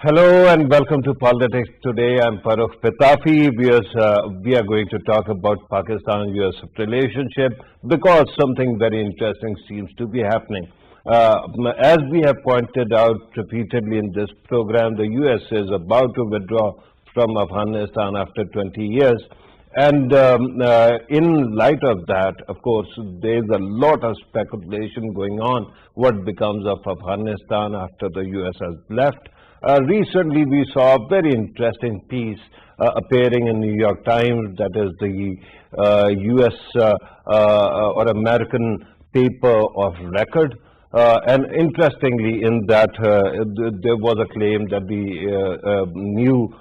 Hello and welcome to Politics Today. I'm Farrukh Pitafi. We are going to talk about Pakistan-US relationship because something very interesting seems to be happening. As we have pointed out repeatedly in this program, the US is about to withdraw from Afghanistan after 20 years. And in light of that, of course, there is a lot of speculation going on what becomes of Afghanistan after the US has left. Recently, we saw a very interesting piece appearing in New York Times, that is the US or American paper of record. And interestingly, in that, there was a claim that the new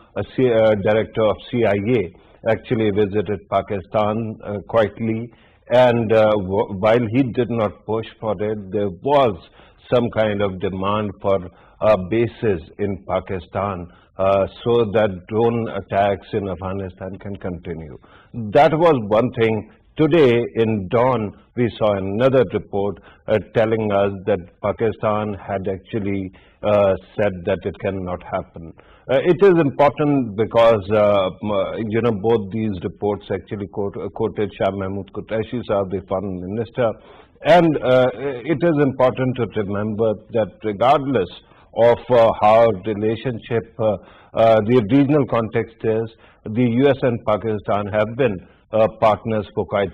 director of CIA actually visited Pakistan quietly, and while he did not push for it, there was some kind of demand for bases in Pakistan so that drone attacks in Afghanistan can continue. That was one thing. Today in dawn, we saw another report telling us that Pakistan had actually said that it cannot happen. It is important because, both these reports actually quoted Shah Mahmood Qureshi Sahab, the foreign minister. And it is important to remember that regardless of how relationship, the regional context is, the US and Pakistan have been partners for quite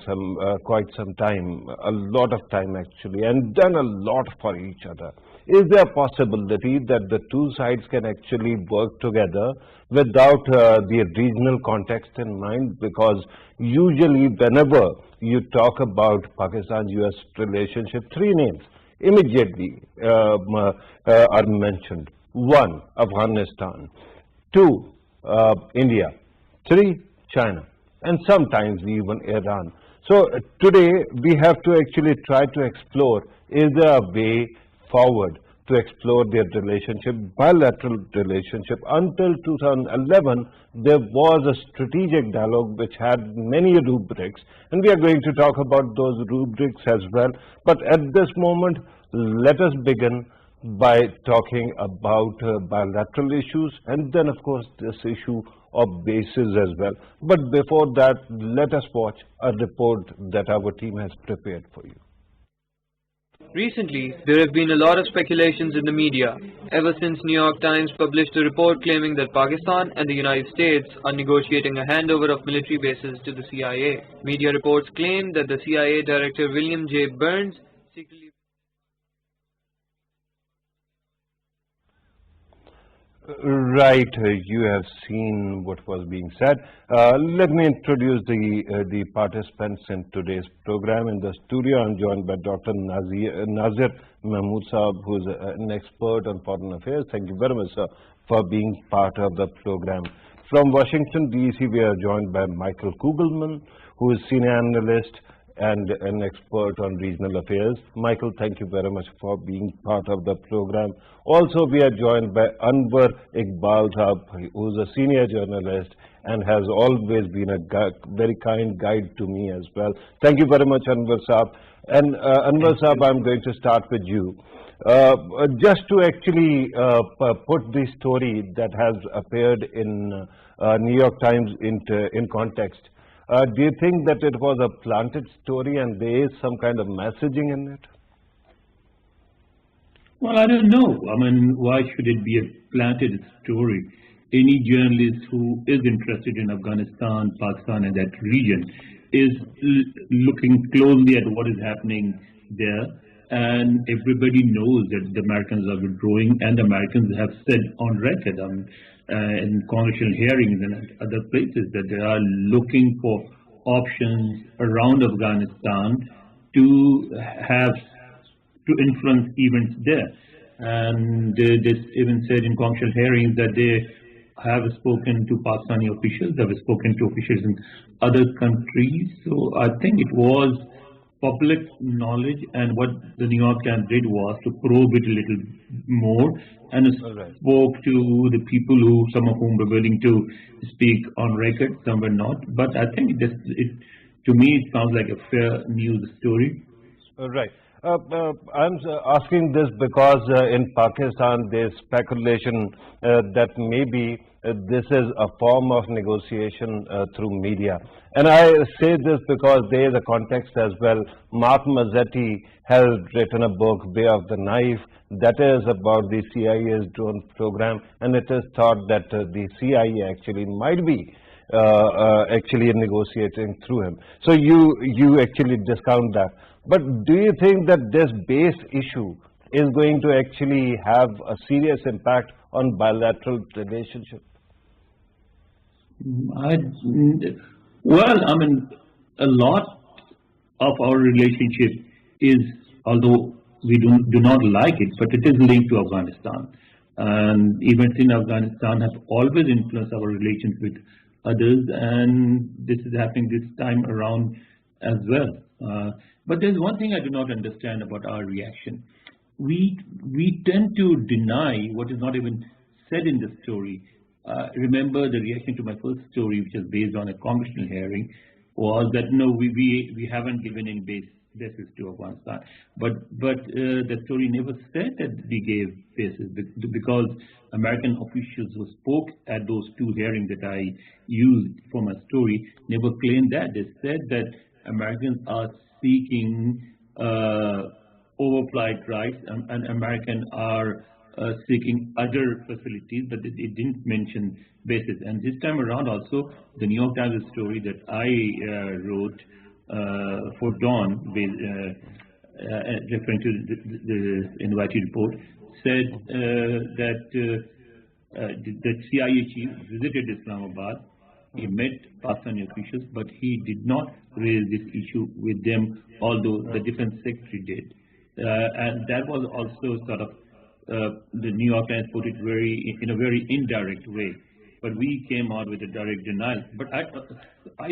some time, a lot of time actually, and done a lot for each other. Is there a possibility that the two sides can actually work together without the regional context in mind? Because usually whenever you talk about Pakistan-US relationship, three names immediately are mentioned. One, Afghanistan. Two, India. Three, China. And sometimes even Iran. So today we have to actually try to explore, is there a way forward to explore their relationship, bilateral relationship? Until 2011, there was a strategic dialogue which had many rubrics, and we are going to talk about those rubrics as well. But at this moment, let us begin by talking about bilateral issues, and then of course this issue of bases as well. But before that, let us watch a report that our team has prepared for you. Recently, there have been a lot of speculations in the media, ever since New York Times published a report claiming that Pakistan and the United States are negotiating a handover of military bases to the CIA. Media reports claim that the CIA Director William J. Burns secretly Right, you have seen what was being said. Let me introduce the participants in today's program. In the studio, I'm joined by Dr. Nazir Mahmood Saab, who is an expert on foreign affairs. Thank you very much, sir, for being part of the program. From Washington, D.C., we are joined by Michael Kugelman, who is senior analyst and an expert on regional affairs. Michael, thank you very much for being part of the program. Also, we are joined by Anwar Iqbal Saab, who is a senior journalist and has always been a very kind guide to me as well. Thank you very much, Anwar Saab. And Anwar Saab, I'm going to start with you. Just to actually put the story that has appeared in New York Times in context, do you think that it was a planted story and there is some kind of messaging in it? Well, I don't know. I mean, why should it be a planted story? Any journalist who is interested in Afghanistan, Pakistan, and that region is looking closely at what is happening there. And everybody knows that the Americans are withdrawing, and the Americans have said on record in congressional hearings and at other places that they are looking for options around Afghanistan to have to influence events there. And this even said in congressional hearings that they have spoken to Pakistani officials, they have spoken to officials in other countries. So I think it was public knowledge, and what the New York Times did was to probe it a little more and spoke to the people who, some of whom were willing to speak on record, some were not. But I think to me it sounds like a fair news story. Right. I'm asking this because in Pakistan there's speculation that maybe this is a form of negotiation through media. And I say this because there is a context as well. Mark Mazzetti has written a book, Way of the Knife, that is about the CIA's drone program, and it is thought that the CIA actually might be actually negotiating through him. So you actually discount that. But do you think that this base issue is going to actually have a serious impact on bilateral relationship? Well, I mean, a lot of our relationship is, although we do not like it, but it is linked to Afghanistan. And events in Afghanistan have always influenced our relations with others, and this is happening this time around as well. But there's one thing I do not understand about our reaction. We tend to deny what is not even said in the story. Remember the reaction to my first story, which is based on a congressional hearing, was that no, we haven't given in basis to Afghanistan. But the story never said that we gave basis, because American officials who spoke at those two hearings that I used for my story never claimed that. They said that Americans are seeking overflight rights, and Americans are seeking other facilities, but it didn't mention bases. And this time around also, the New York Times story that I wrote for Dawn, referring to the invited report, said that the CIA chief visited Islamabad. He met Pakistani officials, but he did not raise this issue with them, although the defense secretary did. And that was also sort of, the New York Times put it in a very indirect way. But we came out with a direct denial. But I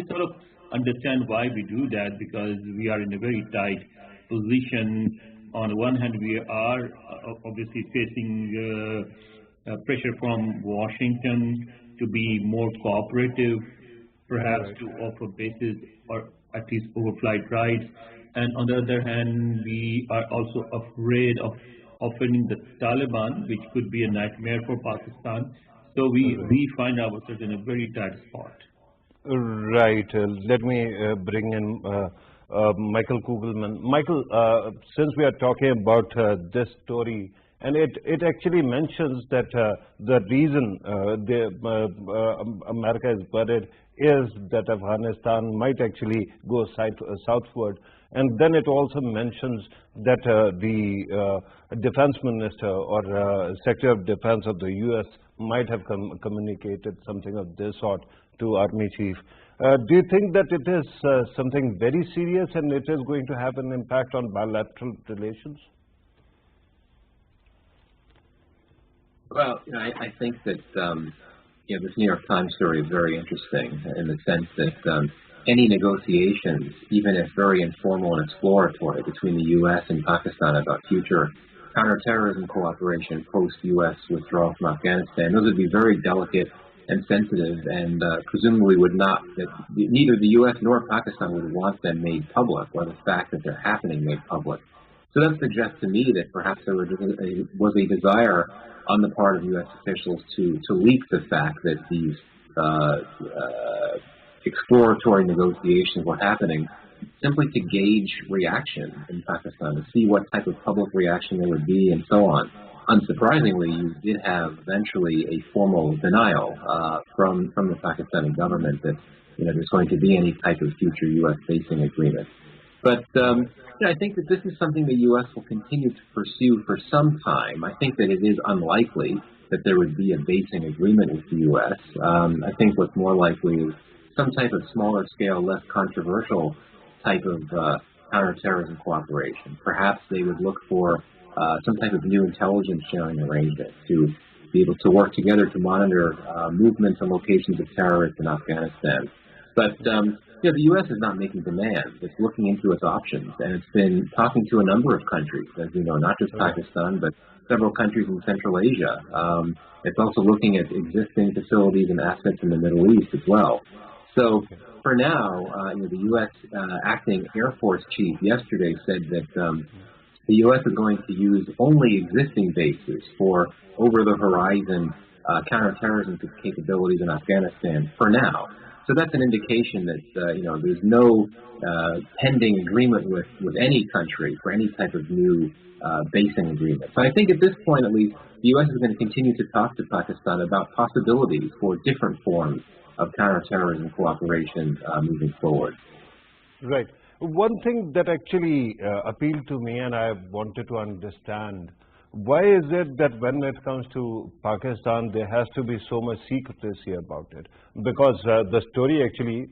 sort of understand why we do that, because we are in a very tight position. On the one hand, we are obviously facing pressure from Washington to be more cooperative, perhaps to offer bases or at least overflight rights. And on the other hand, we are also afraid of offending the Taliban, which could be a nightmare for Pakistan. So we find ourselves in a very tight spot. Right. Let me bring in Michael Kugelman. Michael, since we are talking about this story, and it actually mentions that the reason America is worried is that Afghanistan might actually go southward. And then it also mentions that the defense minister or Secretary of Defense of the U.S. might have communicated something of this sort to Army Chief. Do you think that it is something very serious and it is going to have an impact on bilateral relations? Well, I think that this New York Times story is very interesting in the sense that any negotiations, even if very informal and exploratory, between the U.S. and Pakistan about future counterterrorism cooperation post-U.S. withdrawal from Afghanistan, those would be very delicate and sensitive, and presumably would not, neither the U.S. nor Pakistan would want them made public, or the fact that they're happening made public. So that suggests to me that perhaps there was a desire on the part of U.S. officials to leak the fact that these exploratory negotiations were happening, simply to gauge reaction in Pakistan, to see what type of public reaction there would be, and so on. Unsurprisingly, you did have eventually a formal denial from the Pakistani government that there's going to be any type of future U.S. basing agreement. But I think that this is something the U.S. will continue to pursue for some time. I think that it is unlikely that there would be a basing agreement with the U.S. I think what's more likely is some type of smaller scale, less controversial type of counterterrorism cooperation. Perhaps they would look for some type of new intelligence sharing arrangement to be able to work together to monitor movements and locations of terrorists in Afghanistan. But the U.S. is not making demands. It's looking into its options, and it's been talking to a number of countries, as you know, not just Pakistan, but several countries in Central Asia. It's also looking at existing facilities and assets in the Middle East as well. So for now, the U.S. Acting Air Force Chief yesterday said that the U.S. is going to use only existing bases for over-the-horizon counterterrorism capabilities in Afghanistan for now. So that's an indication that there's no pending agreement with any country for any type of new basing agreement. So I think at this point, at least, the U.S. is going to continue to talk to Pakistan about possibilities for different forms of counterterrorism cooperation moving forward. Right. One thing that actually appealed to me, and I wanted to understand, why is it that when it comes to Pakistan, there has to be so much secrecy about it? Because the story actually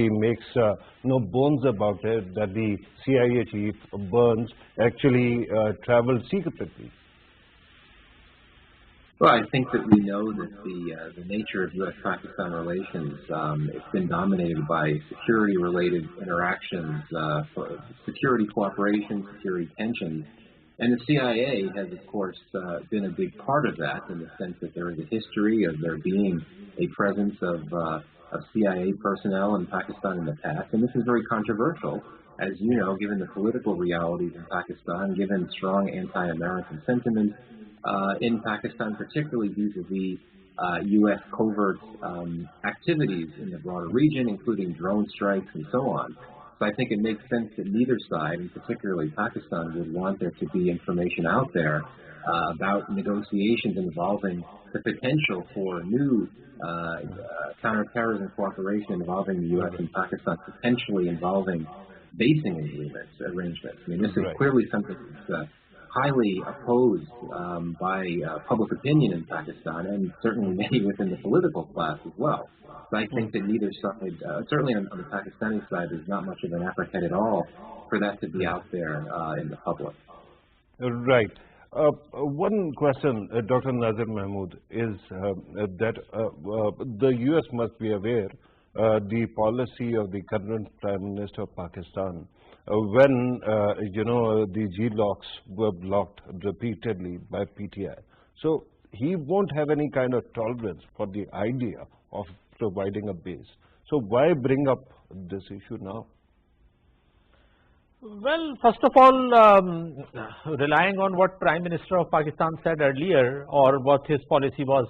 makes no bones about it that the CIA chief, Burns, actually traveled secretly. Well, I think that we know that the nature of U.S.-Pakistan relations, it's been dominated by security-related interactions, security cooperation, security tensions. And the CIA has, of course, been a big part of that in the sense that there is a history of there being a presence of CIA personnel in Pakistan in the past. And this is very controversial, as you know, given the political realities in Pakistan, given strong anti-American sentiment in Pakistan, particularly vis-a-vis U.S. covert activities in the broader region, including drone strikes and so on. So I think it makes sense that neither side, and particularly Pakistan, would want there to be information out there about negotiations involving the potential for new counterterrorism cooperation involving the U.S. and Pakistan, potentially involving basing arrangements. I mean, this is clearly something that's highly opposed by public opinion in Pakistan, and certainly many within the political class as well. So I think that neither side, certainly on the Pakistani side, there's not much of an appetite at all for that to be out there in the public. Right. One question, Dr. Nazir Mahmood, is that the U.S. must be aware the policy of the current Prime Minister of Pakistan when the G-locks were blocked repeatedly by PTI. So he won't have any kind of tolerance for the idea of providing a base. So why bring up this issue now? Well, first of all, relying on what Prime Minister of Pakistan said earlier, or what his policy was,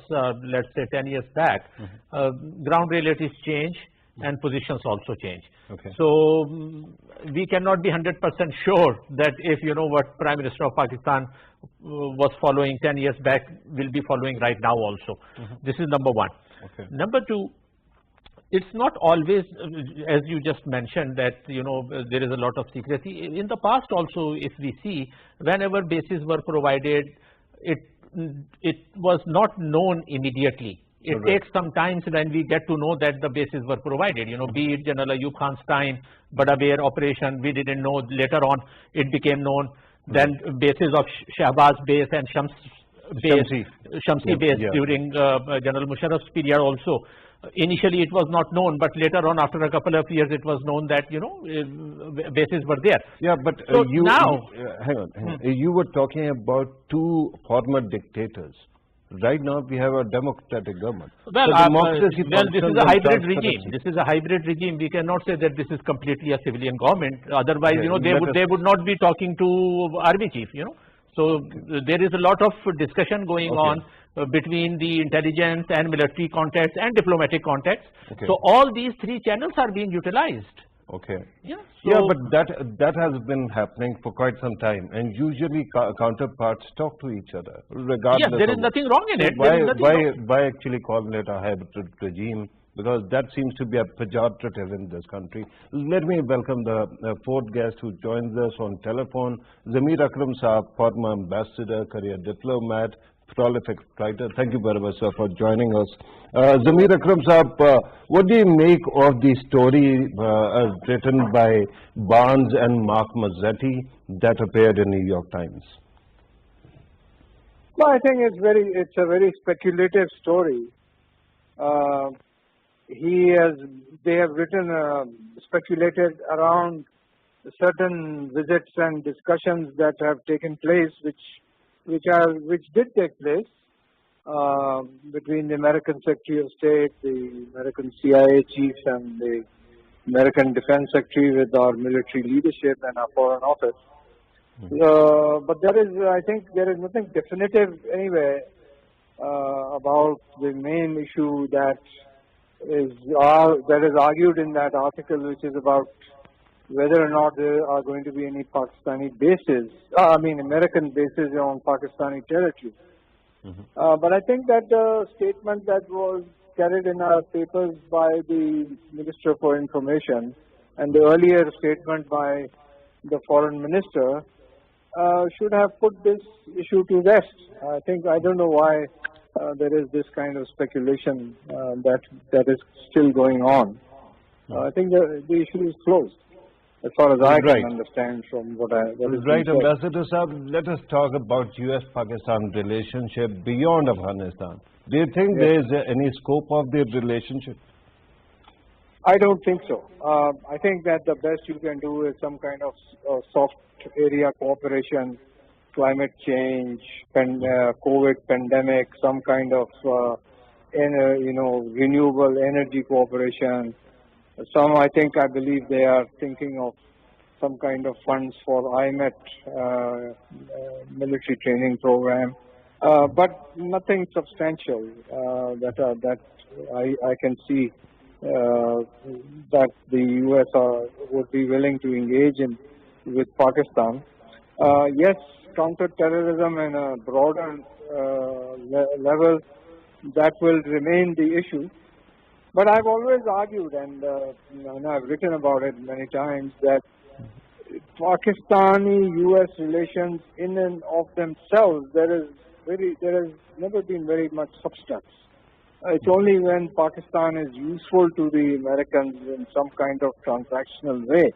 let's say 10 years back, ground realities change and positions also change. Okay. So we cannot be 100% sure that if what Prime Minister of Pakistan was following 10 years back will be following right now also. This is number one. Okay. Number two, it's not always, as you just mentioned, that there is a lot of secrecy. In the past also, if we see, whenever bases were provided, it was not known immediately. It takes some time when we get to know that the bases were provided. Be it General Ayub Khan's time, Badabeer operation, we didn't know. Later on, it became known. Then bases of Shahbaz base and Shamsi base during General Musharraf's period also. Initially, it was not known, but later on, after a couple of years, it was known that bases were there. Yeah, but so hang on. You were talking about two former dictators. Right now, we have a democratic government. Well, so this is a hybrid regime. This is a hybrid regime. We cannot say that this is completely a civilian government. Otherwise, they would not be talking to army chief. So there is a lot of discussion going on between the intelligence and military contacts and diplomatic contacts. So all these three channels are being utilized. Okay. Yeah. Yeah, but that has been happening for quite some time, and usually counterparts talk to each other, regardless. Yeah, there is nothing wrong in it. Why actually calling it a hybrid regime? Because that seems to be a pejorative in this country. Let me welcome the fourth guest who joins us on telephone, Zamir Akram Saab, former ambassador, career diplomat, prolific writer. Thank you very much, sir, for joining us. Zamir Akram Saab, what do you make of the story written by Barnes and Mark Mazzetti that appeared in New York Times? Well, I think it's a very speculative story. They have speculated around certain visits and discussions that have taken place, which did take place, between the American Secretary of State, the American CIA chief, and the American Defense Secretary with our military leadership and our foreign office. But I think there is nothing definitive anyway about the main issue that is argued in that article, which is about whether or not there are going to be any Pakistani bases, American bases on Pakistani territory. But I think that the statement that was carried in our papers by the Minister for Information and the earlier statement by the Foreign Minister should have put this issue to rest. I don't know why there is this kind of speculation that is still going on. I think the issue is closed, as far as I can understand from what is right. Ambassador Saab, let us talk about US-Pakistan relationship beyond Afghanistan. Do you think there is any scope of the relationship? I don't think so. I think that the best you can do is some kind of soft area cooperation, climate change, COVID pandemic, some kind of renewable energy cooperation. I believe they are thinking of some kind of funds for IMET military training program, but nothing substantial that I can see that the US would be willing to engage in with Pakistan. Yes, counter-terrorism in a broader level, that will remain the issue. But I've always argued, and I've written about it many times, that Pakistani-US relations in and of themselves, there has never been very much substance. It's only when Pakistan is useful to the Americans in some kind of transactional way,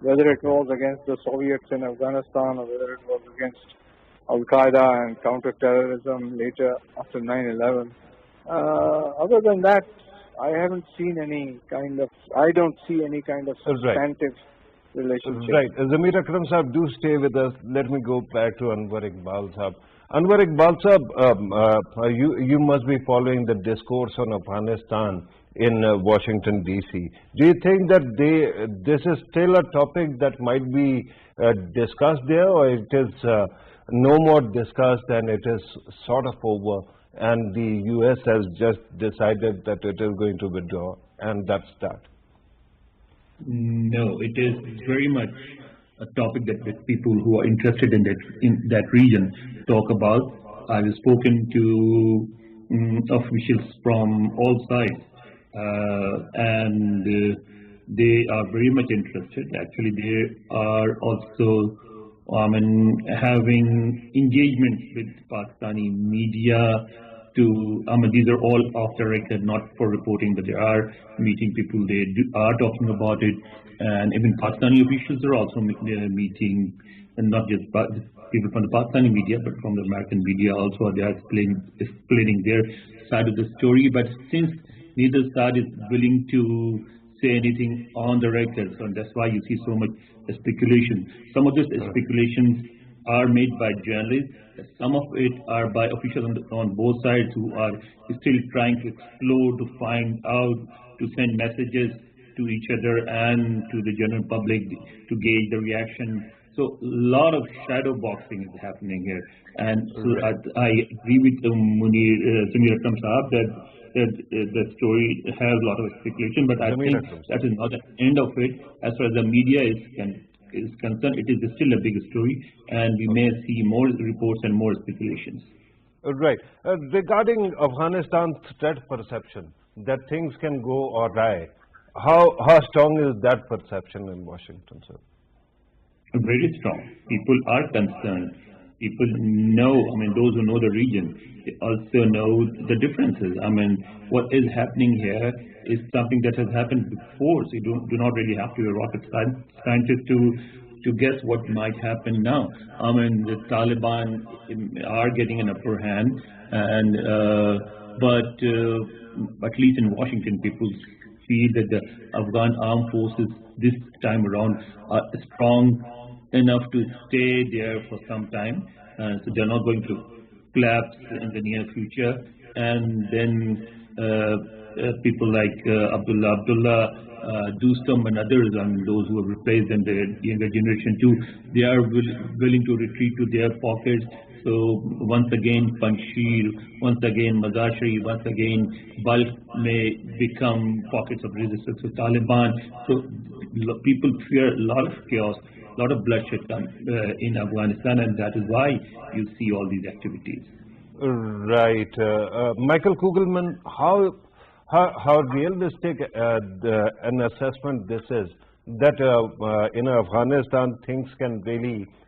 whether it was against the Soviets in Afghanistan or whether it was against Al-Qaeda and counter-terrorism later after 9/11. Other than that, I don't see any kind of substantive relationship. Right. Zamir Akram Saab, do stay with us. Let me go back to Anwar Iqbal Saab. Anwar Iqbal Saab, you must be following the discourse on Afghanistan in Washington, D.C. Do you think that this is still a topic that might be discussed there, or it is no more discussed and it is sort of over, and the U.S. has just decided that it is going to withdraw, and that's that? No, it is very much a topic that people who are interested in that region talk about. I've spoken to officials from all sides, and they are very much interested. Actually, they are also having engagements with Pakistani media these are all off the record, not for reporting, but they are meeting people, they are talking about it, and even Pakistani officials are also meeting, and not just people from the Pakistani media, but from the American media also. They are explaining their side of the story, but since neither side is willing to say anything on the record, so that's why you see so much speculation. Some of these speculations are made by journalists, some of it are by officials on both sides who are still trying to explore, to find out, to send messages to each other and to the general public to gauge the reaction. So a lot of shadow boxing is happening here, and so I agree with Zamir Akram Saab that the story has a lot of speculation, but I think that is not the end of it. As far as the media is concerned, it is still a big story, and we may see more reports and more speculations. Right. Regarding Afghanistan's threat perception, that things can go awry, how strong is that perception in Washington, sir? Very strong. People are concerned. People know, those who know the region, they also know the differences. What is happening here is something that has happened before, so you do not really have to be a rocket scientist to guess what might happen now. The Taliban are getting an upper hand, and but at least in Washington, people feel that the Afghan armed forces this time around are strong enough to stay there for some time, so they're not going to collapse in the near future, and then people like Abdullah, Dostum and others, and those who have replaced them, the younger generation too, they are willing to retreat to their pockets. So once again, Panjshir, once again, Mazar Sharif, once again, Balkh may become pockets of resistance to Taliban. So people fear a lot of chaos, a lot of bloodshed in Afghanistan, and that is why you see all these activities. Right. Michael Kugelman, how realistic an assessment this is, that in Afghanistan things can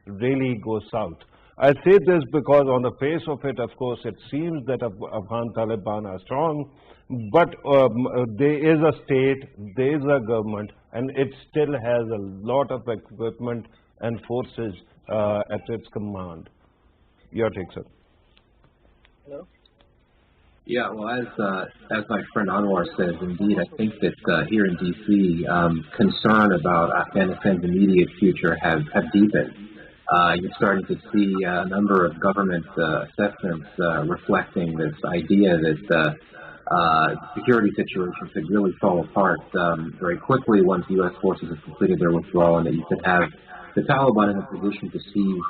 really go south? I say this because on the face of it, of course, it seems that Afghan Taliban are strong, but there is a state, there is a government, and it still has a lot of equipment and forces at its command. Your take, sir. Hello? Yeah, well, as my friend Anwar says, indeed, I think that here in D.C., concern about Afghanistan's immediate future have deepened. You're starting to see a number of government assessments reflecting this idea that the security situation could really fall apart very quickly once U.S. forces have completed their withdrawal, and that you could have the Taliban in a position to seize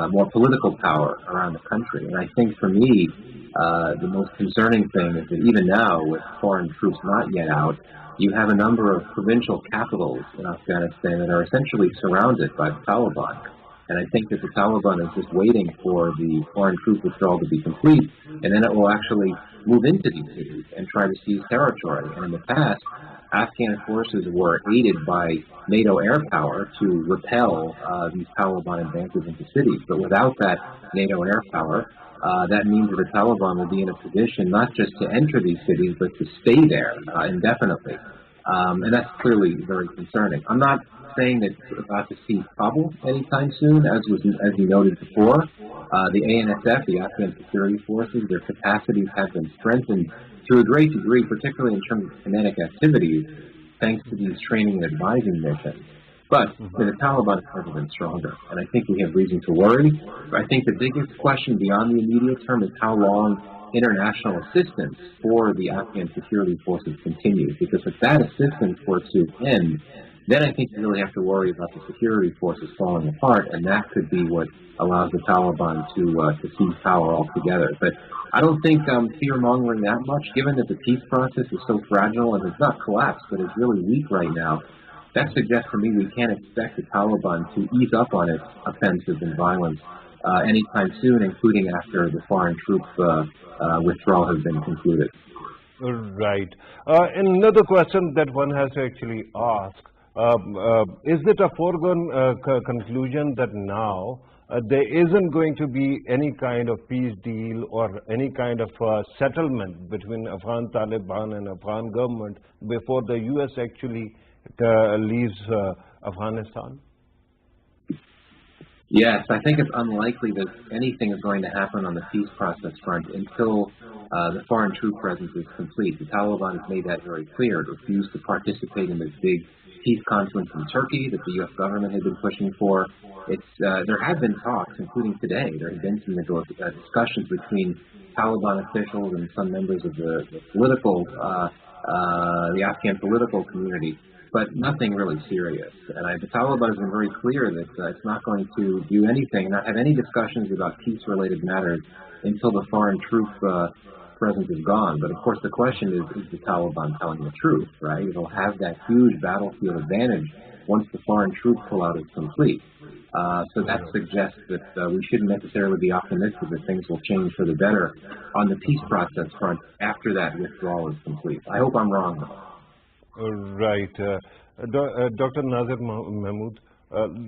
more political power around the country. And I think for me, the most concerning thing is that even now, with foreign troops not yet out, you have a number of provincial capitals in Afghanistan that are essentially surrounded by the Taliban. And I think that the Taliban is just waiting for the foreign troop withdrawal to be complete, and then it will actually move into these cities and try to seize territory. And in the past, Afghan forces were aided by NATO air power to repel these Taliban advances into cities. But without that NATO air power, that means that the Taliban will be in a position not just to enter these cities, but to stay there indefinitely. And that's clearly very concerning. I'm not saying that we're about to see Kabul anytime soon, as you noted before. The ANSF, the Afghan Security Forces, their capacities have been strengthened to a great degree, particularly in terms of kinetic activities, thanks to these training and advising missions. But the Taliban has never been stronger, and I think we have reason to worry. I think the biggest question beyond the immediate term is how long international assistance for the Afghan security forces continues, because if that assistance were to end, then I think you really have to worry about the security forces falling apart, and that could be what allows the Taliban to seize power altogether. But I don't think fear-mongering that much, given that the peace process is so fragile and it's not collapsed, but is really weak right now. That suggests to me we can't expect the Taliban to ease up on its offensive and violence anytime soon, including after the foreign troop withdrawal has been concluded. Right. And another question that one has to actually ask, is it a foregone conclusion that now there isn't going to be any kind of peace deal or any kind of settlement between Afghan Taliban and Afghan government before the U.S. actually leaves Afghanistan? Yes, I think it's unlikely that anything is going to happen on the peace process front until the foreign troop presence is complete. The Taliban has made that very clear. It refused to participate in this big peace conference in Turkey that the U.S. government had been pushing for. There have been talks, including today. There have been some discussions between Taliban officials and some members of the Afghan political community, but nothing really serious. And the Taliban has been very clear that it's not going to do anything, not have any discussions about peace-related matters until the foreign troop presence is gone. But of course, the question is the Taliban telling the truth, right? It'll have that huge battlefield advantage once the foreign troop pullout is complete. So that suggests that we shouldn't necessarily be optimistic that things will change for the better on the peace process front after that withdrawal is complete. I hope I'm wrong, though. Right. Dr. Nazir Mahmood,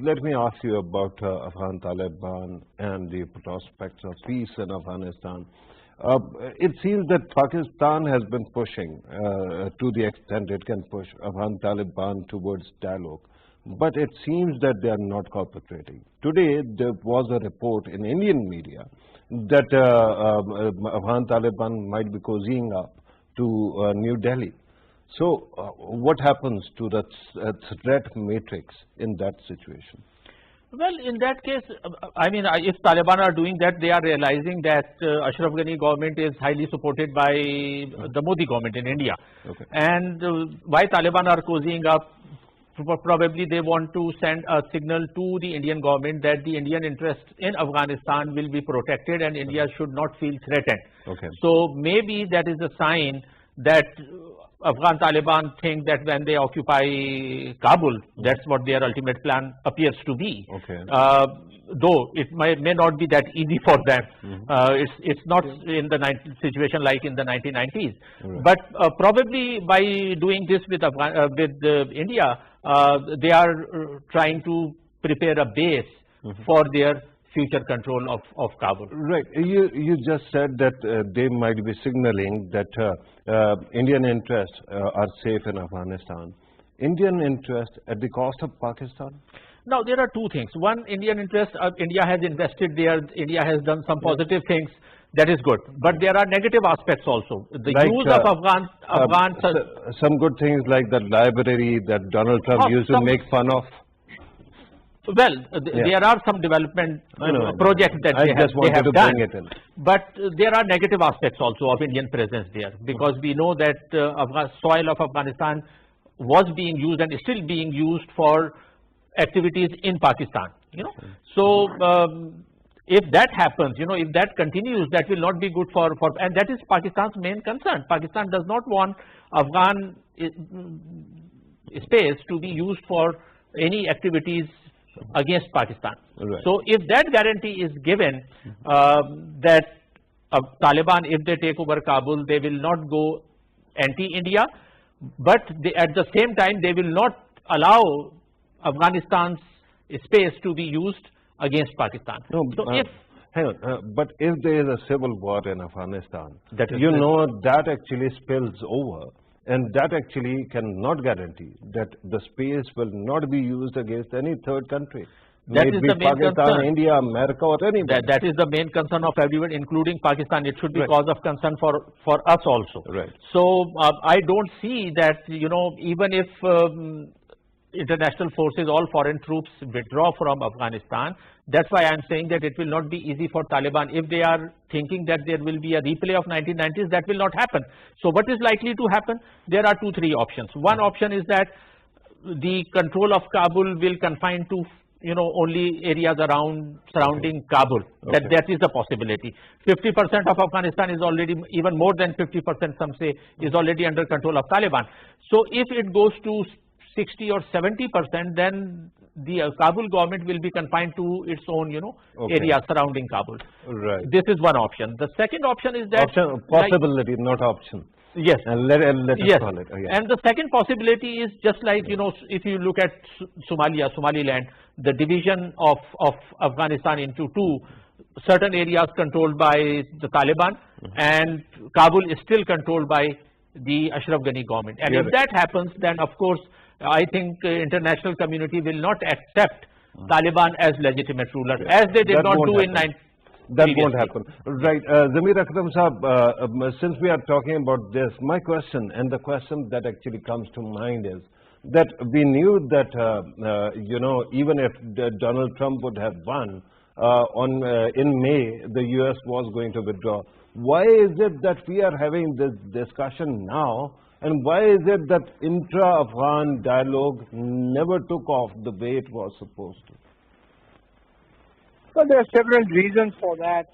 let me ask you about Afghan Taliban and the prospects of peace in Afghanistan. It seems that Pakistan has been pushing to the extent it can push Afghan Taliban towards dialogue, but it seems that they are not cooperating. Today, there was a report in Indian media that Afghan Taliban might be cozying up to New Delhi. So what happens to the threat matrix in that situation? Well, in that case, I mean, if Taliban are doing that, they are realizing that Ashraf Ghani government is highly supported by the Modi government in India. Okay. And why Taliban are cozying up, probably they want to send a signal to the Indian government that the Indian interest in Afghanistan will be protected and India should not feel threatened. Okay. So maybe that is a sign that Afghan Taliban think that when they occupy Kabul, that's what their ultimate plan appears to be. Okay. Though it may not be that easy for them. It's not in the situation like in the 1990s. Right. But probably by doing this with India, they are trying to prepare a base for their future control of Kabul. Right. You just said that they might be signaling that Indian interests are safe in Afghanistan. Indian interests at the cost of Pakistan? Now, there are two things. One, Indian interest, India has invested there, India has done some positive things, that is good. But there are negative aspects also. The Like, use of Afghan some good things like the library that Donald Trump used to make fun of. Well, there are some development projects that they have done, but there are negative aspects also of Indian presence there, because we know that soil of Afghanistan was being used and is still being used for activities in Pakistan. So if that happens, if that continues, that will not be good for and that is Pakistan's main concern. Pakistan does not want Afghan space to be used for any activities against Pakistan. Right. So if that guarantee is given that Taliban, if they take over Kabul, they will not go anti-India, but at the same time they will not allow Afghanistan's space to be used against Pakistan. No, so but if there is a civil war in Afghanistan, that actually spills over. And that actually cannot guarantee that the space will not be used against any third country. That is the main Pakistan, concern. India, America, or anybody. That is the main concern of everyone, including Pakistan. It should be cause of concern for us also. Right. So I don't see that, even if international forces, all foreign troops withdraw from Afghanistan, that's why I'm saying that it will not be easy for Taliban. If they are thinking that there will be a replay of 1990s, that will not happen. So what is likely to happen? There are 2-3 options. One option is that the control of Kabul will confine to only areas surrounding Kabul. Okay. That is a possibility. 50% of Afghanistan is already, even more than 50%, some say, is already under control of Taliban. So if it goes to 60 or 70%, then the Kabul government will be confined to its own, area surrounding Kabul. Right. This is one option. The second option is that possibility, not option. Yes. And let us yes. call it. Okay. And the second possibility is just like, if you look at Somaliland, the division of Afghanistan into two, certain areas controlled by the Taliban, and Kabul is still controlled by the Ashraf Ghani government. And if that happens, then of course, I think international community will not accept Taliban as legitimate ruler, as they did not do in 19. That won't happen. Right. Zamir Akram Sahab, since we are talking about this, my question and the question that actually comes to mind is that we knew that, even if Donald Trump would have won in May, the US was going to withdraw. Why is it that we are having this discussion now? And why is it that intra-Afghan dialogue never took off the way it was supposed to? Well, there are several reasons for that.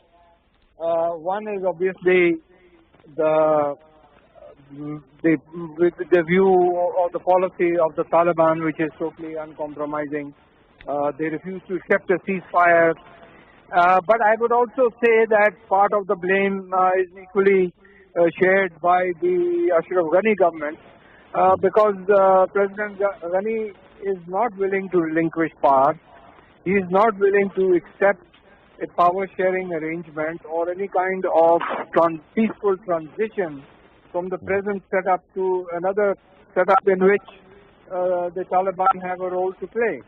One is obviously the view or the policy of the Taliban, which is totally uncompromising. They refuse to accept a ceasefire. But I would also say that part of the blame is equally shared by the Ashraf Ghani government, because President Ghani is not willing to relinquish power. He is not willing to accept a power-sharing arrangement or any kind of peaceful transition from the present setup to another setup in which the Taliban have a role to play.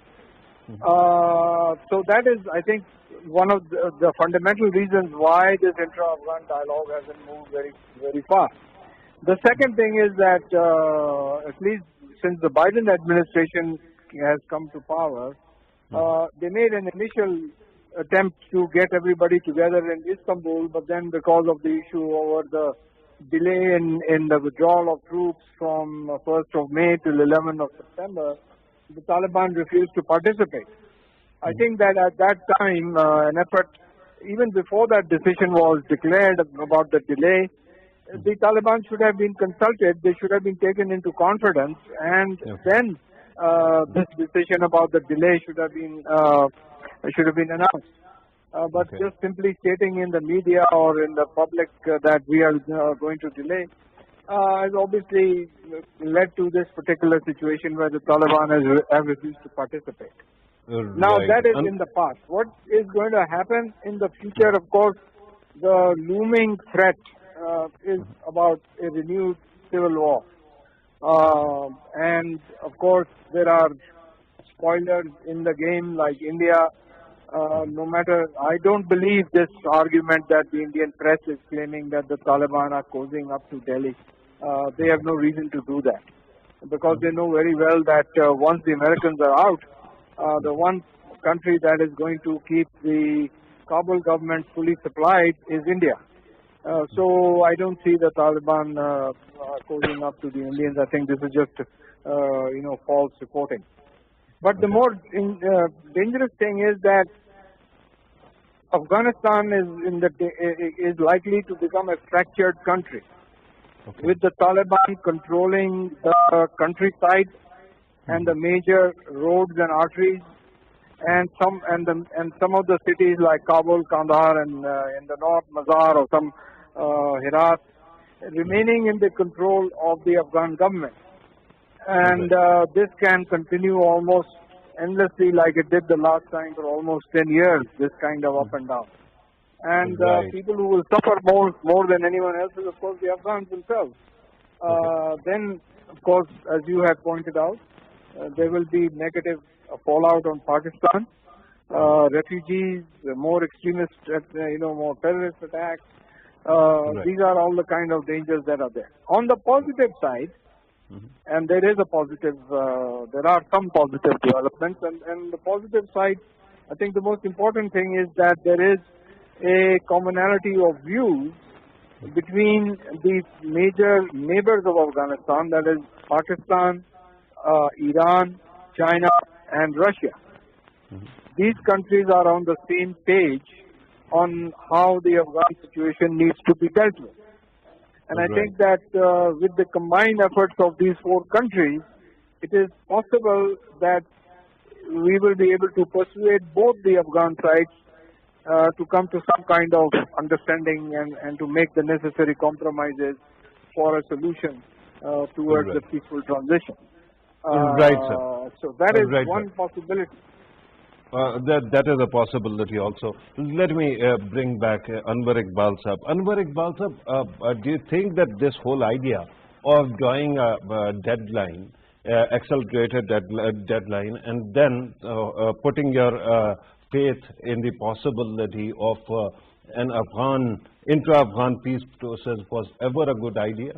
So that is, I think, one of the fundamental reasons why this intra-Afghan dialogue hasn't moved very, very far. The second thing is that, at least since the Biden administration has come to power, They made an initial attempt to get everybody together in Istanbul, but then because of the issue over the delay in the withdrawal of troops from 1st of May till 11th of September, the Taliban refused to participate. I think that at that time, an effort, even before that decision was declared about the delay, the Taliban should have been consulted. They should have been taken into confidence, and then this decision about the delay should have been announced. But just simply stating in the media or in the public that we are going to delay has obviously led to this particular situation where the Taliban have refused to participate. Now that is in the past. What is going to happen in the future? Of course, the looming threat is about a renewed civil war. And of course, there are spoilers in the game like India. No matter, I don't believe this argument that the Indian press is claiming that the Taliban are cozying up to Delhi. They have no reason to do that because they know very well that once the Americans are out, the one country that is going to keep the Kabul government fully supplied is India. So I don't see the Taliban cozying up to the Indians. I think this is just false reporting. But the more dangerous thing is that Afghanistan is likely to become a fractured country, with the Taliban controlling the countryside and the major roads and arteries, and some of the cities like Kabul, Kandahar, and in the north Mazar or some Herat, remaining in the control of the Afghan government. And this can continue almost endlessly like it did the last time for almost 10 years, this kind of up and down. And people who will suffer more than anyone else is, of course, the Afghans themselves. Then, of course, as you have pointed out, there will be negative fallout on Pakistan, refugees, more extremist, more terrorist attacks. These are all the kind of dangers that are there. On the positive side, and there is a positive, there are some positive developments, and the positive side, I think the most important thing is that there is a commonality of views between the major neighbors of Afghanistan, that is Pakistan, Iran, China, and Russia. These countries are on the same page on how the Afghan situation needs to be dealt with. And I think that with the combined efforts of these four countries, it is possible that we will be able to persuade both the Afghan sides to come to some kind of understanding and to make the necessary compromises for a solution towards a peaceful transition. So that is one possibility. That is a possibility also. Let me bring back Anwar Iqbal Sahab. Anwar Iqbal Sahab, do you think that this whole idea of drawing a deadline, accelerated deadline, and then putting your faith in the possibility of an intra-Afghan peace process was ever a good idea?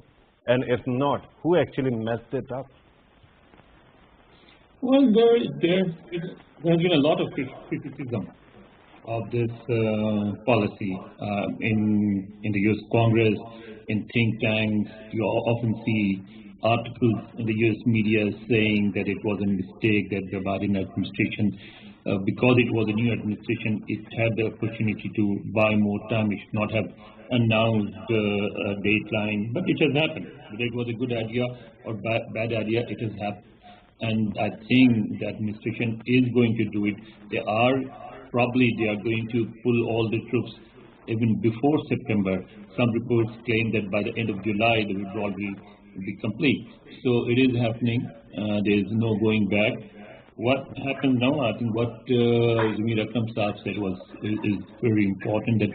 And if not, who actually messed it up? Well, there's been a lot of criticism of this policy in the U.S. Congress, in think tanks. You often see articles in the U.S. media saying that it was a mistake, that the Biden administration, because it was a new administration, it had the opportunity to buy more time. It should not have announced a dateline, but it has happened. Whether it was a good idea or bad idea, it has happened. And I think the administration is going to do it. They are going to pull all the troops even before September. Some reports claim that by the end of July the withdrawal will be complete. So it is happening. There is no going back. What happens now? I think what Zamir Akram Saab said is very important, that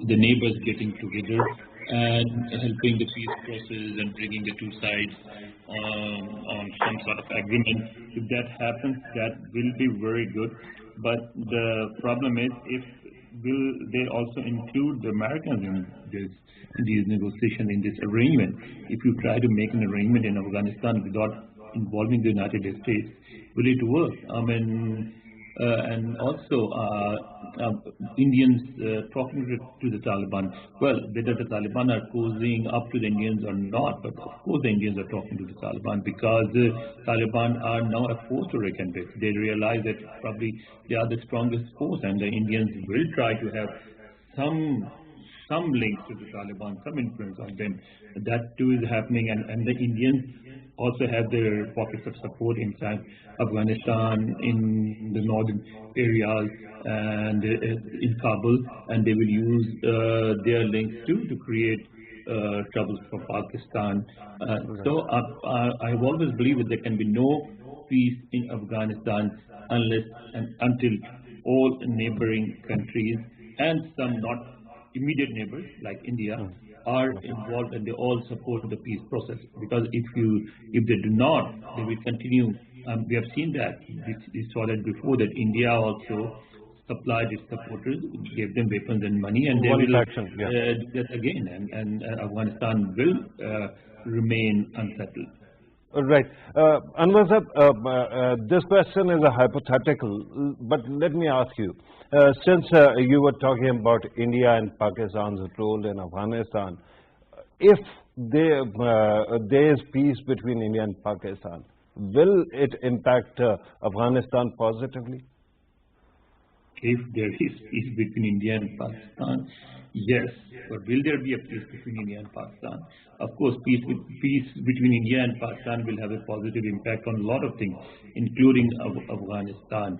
the neighbors getting together and helping the peace process and bringing the two sides on some sort of agreement. If that happens, that will be very good. But the problem is, will they also include the Americans in these negotiations, in this arrangement? If you try to make an arrangement in Afghanistan without involving the United States, will it work? I mean, and also Indians talking to the Taliban. Well, whether the Taliban are cozying up to the Indians or not, but of course the Indians are talking to the Taliban because Taliban are now a force to reckon with. They realize that probably they are the strongest force, and the Indians will try to have some links to the Taliban, some influence on them. That too is happening, and the Indians also have their pockets of support inside Afghanistan, in the northern areas, and in Kabul, and they will use their links too to create troubles for Pakistan. So I've always believed that there can be no peace in Afghanistan unless and until all neighboring countries and some not immediate neighbors like India are involved and they all support the peace process. Because if they do not, they will continue. We have seen that. We saw that before, that India also supplied its supporters, gave them weapons and money, and they will do that again. And Afghanistan will remain unsettled. Right. Anwar sir, this question is a hypothetical, but let me ask you, since you were talking about India and Pakistan's role in Afghanistan, if there is peace between India and Pakistan, will it impact Afghanistan positively? If there is peace between India and Pakistan, yes. But will there be a peace between India and Pakistan? Of course, peace between India and Pakistan will have a positive impact on a lot of things, including Afghanistan.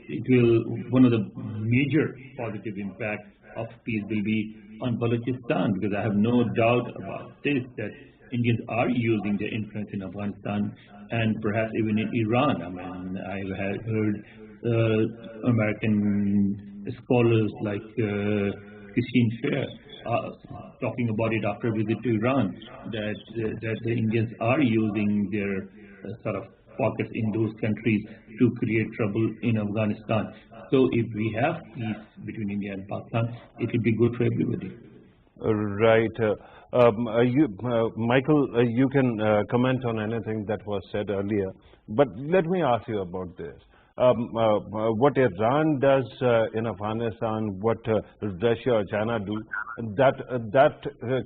It will, one of the major positive impacts of peace will be on Balochistan, because I have no doubt about this, that Indians are using their influence in Afghanistan and perhaps even in Iran. I mean, I have heard American scholars like Christine Fair talking about it after a visit to Iran, that the Indians are using their sort of pockets in those countries to create trouble in Afghanistan. So if we have peace between India and Pakistan, it will be good for everybody. Right. Michael, you can comment on anything that was said earlier, but let me ask you about this. What Iran does in Afghanistan, what Russia or China do, that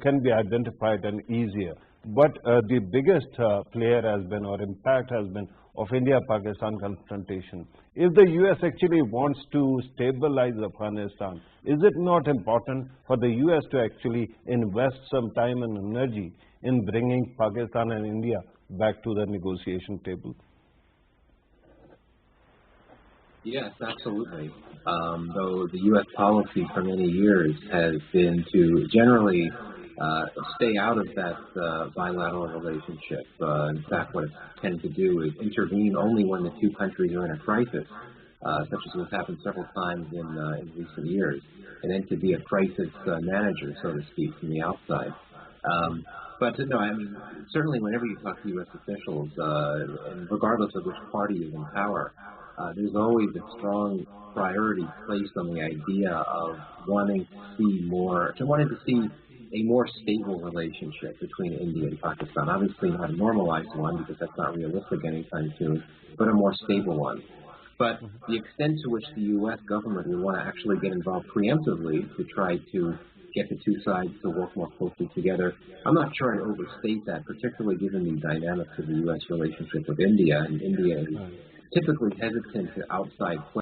can be identified and easier. But the biggest player has been, or impact has been, of India-Pakistan confrontation. If the US actually wants to stabilize Afghanistan, is it not important for the US to actually invest some time and energy in bringing Pakistan and India back to the negotiation table? Yes, absolutely. Though the U.S. policy for many years has been to generally stay out of that bilateral relationship. In fact, what it tends to do is intervene only when the two countries are in a crisis, such as what's happened several times in recent years, and then to be a crisis manager, so to speak, from the outside. But no, I mean, certainly whenever you talk to U.S. officials, and regardless of which party is in power, there's always a strong priority placed on the idea of wanting to see a more stable relationship between India and Pakistan. Obviously not a normalized one, because that's not realistic anytime soon, but a more stable one. But the extent to which the U.S. government will want to actually get involved preemptively to try to get the two sides to work more closely together, I'm not sure I'd overstate that, particularly given the dynamics of the U.S. relationship with India. And India is typically hesitant to outside play